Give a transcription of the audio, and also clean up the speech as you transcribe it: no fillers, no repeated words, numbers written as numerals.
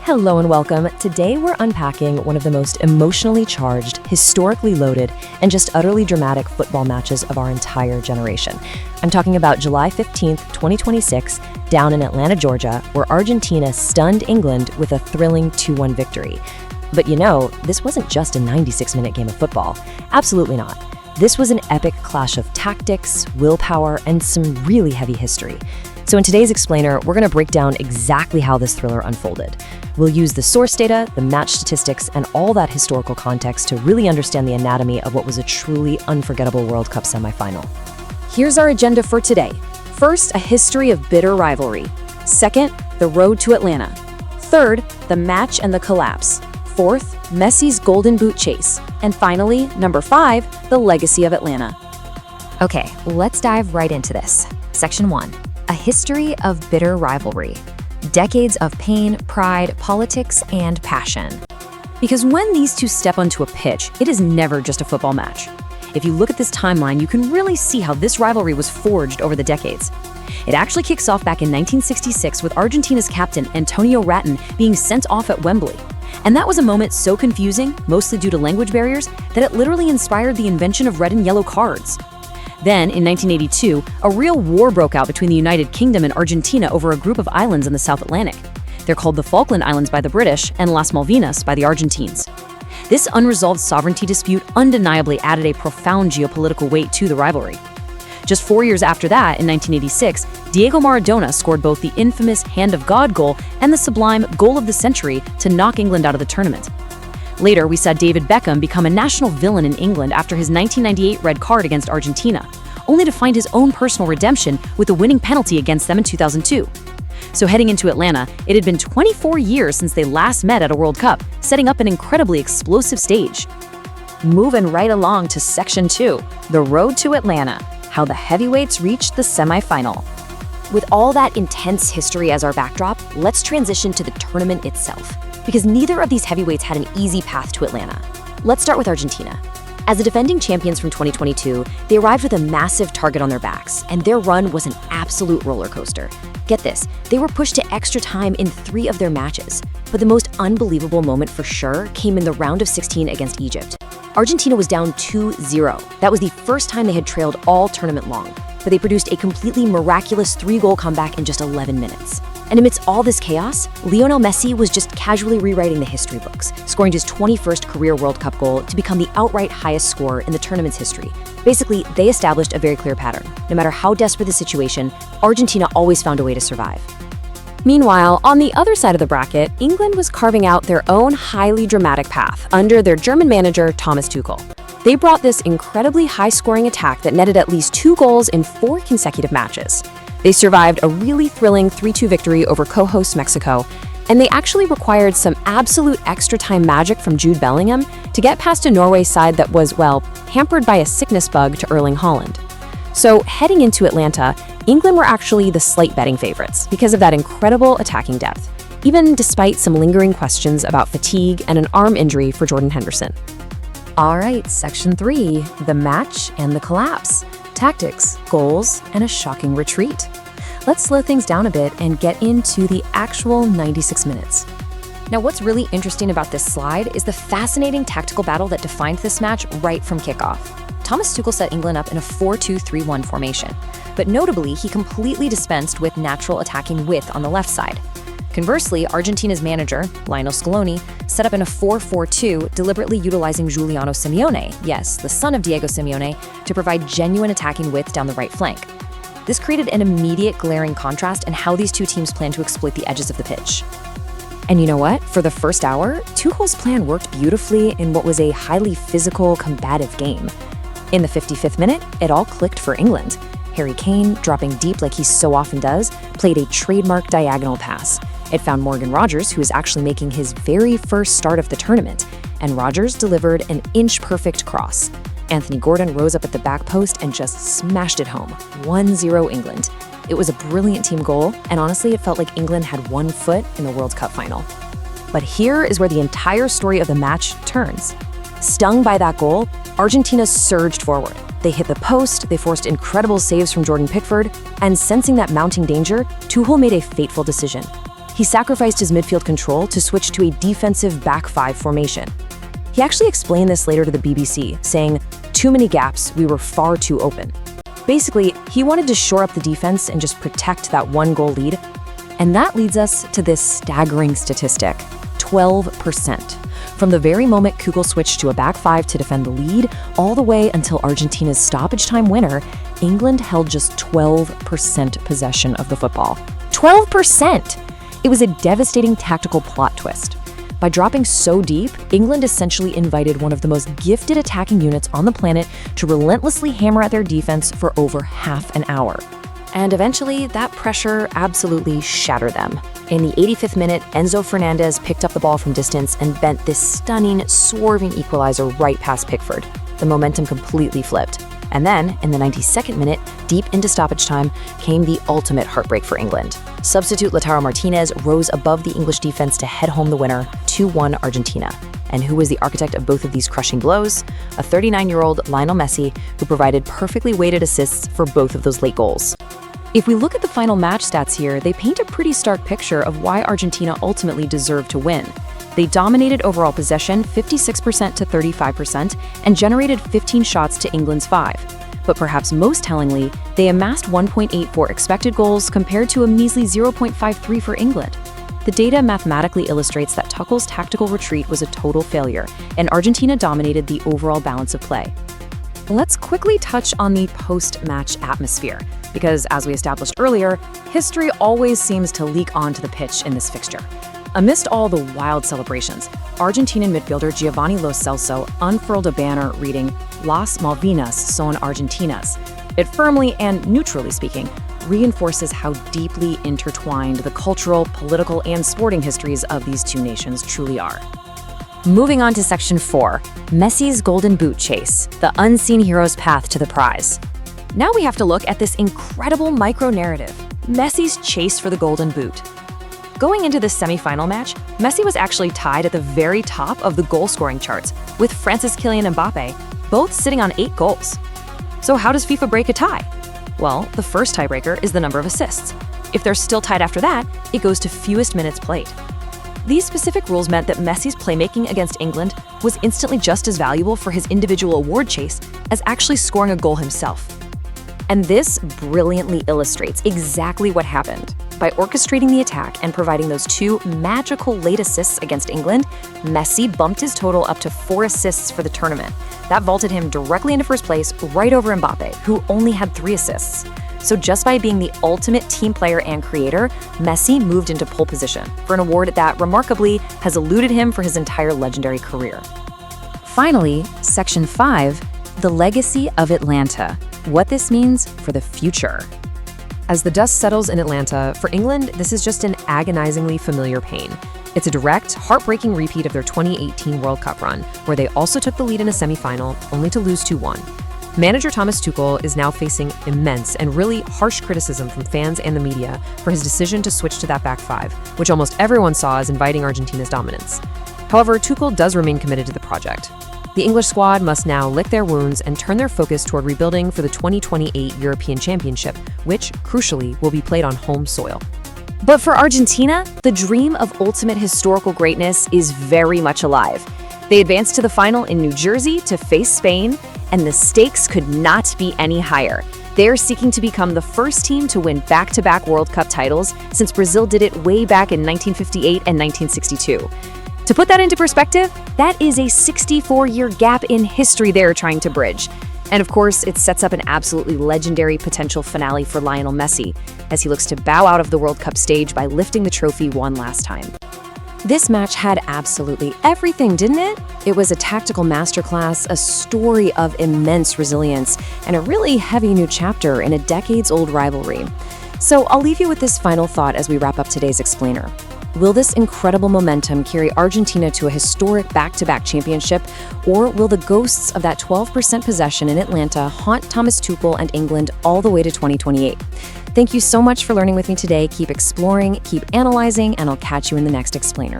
Hello and welcome. Today we're unpacking one of the most emotionally charged, historically loaded, and just utterly dramatic football matches of our entire generation. I'm talking about July 15th, 2026, down in Atlanta, Georgia, where Argentina stunned England with a thrilling 2-1 victory. But you know, this wasn't just a 96-minute game of football. Absolutely not. This was an epic clash of tactics, willpower, and some really heavy history. So in today's Explainer, we're going to break down exactly how this thriller unfolded. We'll use the source data, the match statistics, and all that historical context to really understand the anatomy of what was a truly unforgettable World Cup semifinal. Here's our agenda for today. First, a history of bitter rivalry. Second, the road to Atlanta. Third, the match and the collapse. Fourth, Messi's golden boot chase. And finally, number 5, the legacy of Atlanta. Okay, let's dive right into this. Section 1. A history of bitter rivalry. Decades of pain, pride, politics, and passion. Because when these two step onto a pitch, it is never just a football match. If you look at this timeline, you can really see how this rivalry was forged over the decades. It actually kicks off back in 1966 with Argentina's captain, Antonio Ratten, being sent off at Wembley. And that was a moment so confusing, mostly due to language barriers, that it literally inspired the invention of red and yellow cards. Then, in 1982, a real war broke out between the United Kingdom and Argentina over a group of islands in the South Atlantic. They're called the Falkland Islands by the British and Las Malvinas by the Argentines. This unresolved sovereignty dispute undeniably added a profound geopolitical weight to the rivalry. Just 4 years after that, in 1986, Diego Maradona scored both the infamous Hand of God goal and the sublime Goal of the Century to knock England out of the tournament. Later, we saw David Beckham become a national villain in England after his 1998 red card against Argentina, only to find his own personal redemption with a winning penalty against them in 2002. So heading into Atlanta, it had been 24 years since they last met at a World Cup, setting up an incredibly explosive stage. Moving right along to Section 2, the road to Atlanta, how the heavyweights reached the semifinal. With all that intense history as our backdrop, let's transition to the tournament itself, because neither of these heavyweights had an easy path to Atlanta. Let's start with Argentina. As the defending champions from 2022, they arrived with a massive target on their backs, and their run was an absolute roller coaster. Get this, they were pushed to extra time in 3 of their matches. But the most unbelievable moment for sure came in the round of 16 against Egypt. Argentina was down 2-0. That was the first time they had trailed all tournament long, but they produced a completely miraculous 3-goal comeback in just 11 minutes. And amidst all this chaos, Lionel Messi was just casually rewriting the history books, scoring his 21st career World Cup goal to become the outright highest scorer in the tournament's history. Basically, they established a very clear pattern. No matter how desperate the situation, Argentina always found a way to survive. Meanwhile, on the other side of the bracket, England was carving out their own highly dramatic path under their German manager, Thomas Tuchel. They brought this incredibly high-scoring attack that netted at least 2 goals in 4 consecutive matches. They survived a really thrilling 3-2 victory over co-host Mexico, and they actually required some absolute extra-time magic from Jude Bellingham to get past a Norway side that was, well, hampered by a sickness bug to Erling Haaland. So heading into Atlanta, England were actually the slight betting favorites because of that incredible attacking depth, even despite some lingering questions about fatigue and an arm injury for Jordan Henderson. All right, Section 3, the match and the collapse. Tactics, goals, and a shocking retreat. Let's slow things down a bit and get into the actual 96 minutes. Now, what's really interesting about this slide is the fascinating tactical battle that defined this match right from kickoff. Thomas Tuchel set England up in a 4-2-3-1 formation, but notably, he completely dispensed with natural attacking width on the left side. Conversely, Argentina's manager, Lionel Scaloni, set up in a 4-4-2, deliberately utilizing Giuliano Simeone, yes, the son of Diego Simeone, to provide genuine attacking width down the right flank. This created an immediate glaring contrast in how these two teams plan to exploit the edges of the pitch. And you know what? For the first hour, Tuchel's plan worked beautifully in what was a highly physical, combative game. In the 55th minute, it all clicked for England. Harry Kane, dropping deep like he so often does, played a trademark diagonal pass. It found Morgan Rogers, who was actually making his very first start of the tournament, and Rogers delivered an inch-perfect cross. Anthony Gordon rose up at the back post and just smashed it home. 1-0 England. It was a brilliant team goal, and honestly, it felt like England had one foot in the World Cup final. But here is where the entire story of the match turns. Stung by that goal, Argentina surged forward. They hit the post, they forced incredible saves from Jordan Pickford, and sensing that mounting danger, Tuchel made a fateful decision. he sacrificed his midfield control to switch to a defensive back five formation. He actually explained this later to the BBC, saying, "Too many gaps, we were far too open." Basically, he wanted to shore up the defense and just protect that one-goal lead. And that leads us to this staggering statistic, 12%. From the very moment Tuchel switched to a back five to defend the lead, all the way until Argentina's stoppage time winner, England held just 12% possession of the football. 12%! It was a devastating tactical plot twist. By dropping so deep, England essentially invited one of the most gifted attacking units on the planet to relentlessly hammer at their defense for over half an hour. And eventually, that pressure absolutely shattered them. In the 85th minute, Enzo Fernandez picked up the ball from distance and bent this stunning, swerving equalizer right past Pickford. The momentum completely flipped. And then, in the 92nd minute, deep into stoppage time, came the ultimate heartbreak for England. Substitute Lautaro Martinez rose above the English defense to head home the winner, 2-1 Argentina. And who was the architect of both of these crushing blows? A 39-year-old Lionel Messi, who provided perfectly weighted assists for both of those late goals. If we look at the final match stats here, they paint a pretty stark picture of why Argentina ultimately deserved to win. They dominated overall possession 56% to 35% and generated 15 shots to England's 5. But perhaps most tellingly, they amassed 1.84 expected goals compared to a measly 0.53 for England. The data mathematically illustrates that Tuchel's tactical retreat was a total failure, and Argentina dominated the overall balance of play. Let's quickly touch on the post-match atmosphere, because as we established earlier, history always seems to leak onto the pitch in this fixture. Amidst all the wild celebrations, Argentinian midfielder Giovanni Lo Celso unfurled a banner reading, "Las Malvinas son Argentinas." It firmly and neutrally speaking reinforces how deeply intertwined the cultural, political, and sporting histories of these two nations truly are. Moving on to Section 4, Messi's Golden Boot Chase, the unseen hero's path to the prize. Now we have to look at this incredible micro-narrative, Messi's chase for the Golden Boot. Going into this semi-final match, Messi was actually tied at the very top of the goal-scoring charts, with Francis Kylian Mbappe, both sitting on 8 goals. So how does FIFA break a tie? Well, the first tiebreaker is the number of assists. If they're still tied after that, it goes to fewest minutes played. These specific rules meant that Messi's playmaking against England was instantly just as valuable for his individual award chase as actually scoring a goal himself. And this brilliantly illustrates exactly what happened. By orchestrating the attack and providing those 2 magical late assists against England, Messi bumped his total up to 4 assists for the tournament. That vaulted him directly into first place, right over Mbappe, who only had 3 assists. So just by being the ultimate team player and creator, Messi moved into pole position for an award that, remarkably, has eluded him for his entire legendary career. Finally, Section 5, the legacy of Atlanta. What this means for the future. As the dust settles in Atlanta, for England, this is just an agonizingly familiar pain. It's a direct, heartbreaking repeat of their 2018 World Cup run, where they also took the lead in a semifinal, only to lose 2-1. Manager Thomas Tuchel is now facing immense and really harsh criticism from fans and the media for his decision to switch to that back five, which almost everyone saw as inviting Argentina's dominance. However, Tuchel does remain committed to the project. The English squad must now lick their wounds and turn their focus toward rebuilding for the 2028 European Championship, which, crucially, will be played on home soil. But for Argentina, the dream of ultimate historical greatness is very much alive. They advanced to the final in New Jersey to face Spain, and the stakes could not be any higher. They're seeking to become the first team to win back-to-back World Cup titles since Brazil did it way back in 1958 and 1962. To put that into perspective, that is a 64-year gap in history they're trying to bridge. And of course, it sets up an absolutely legendary potential finale for Lionel Messi, as he looks to bow out of the World Cup stage by lifting the trophy one last time. This match had absolutely everything, didn't it? It was a tactical masterclass, a story of immense resilience, and a really heavy new chapter in a decades-old rivalry. So I'll leave you with this final thought as we wrap up today's explainer. Will this incredible momentum carry Argentina to a historic back-to-back championship, or will the ghosts of that 12% possession in Atlanta haunt Thomas Tuchel and England all the way to 2028? Thank you so much for learning with me today. Keep exploring, keep analyzing, and I'll catch you in the next explainer.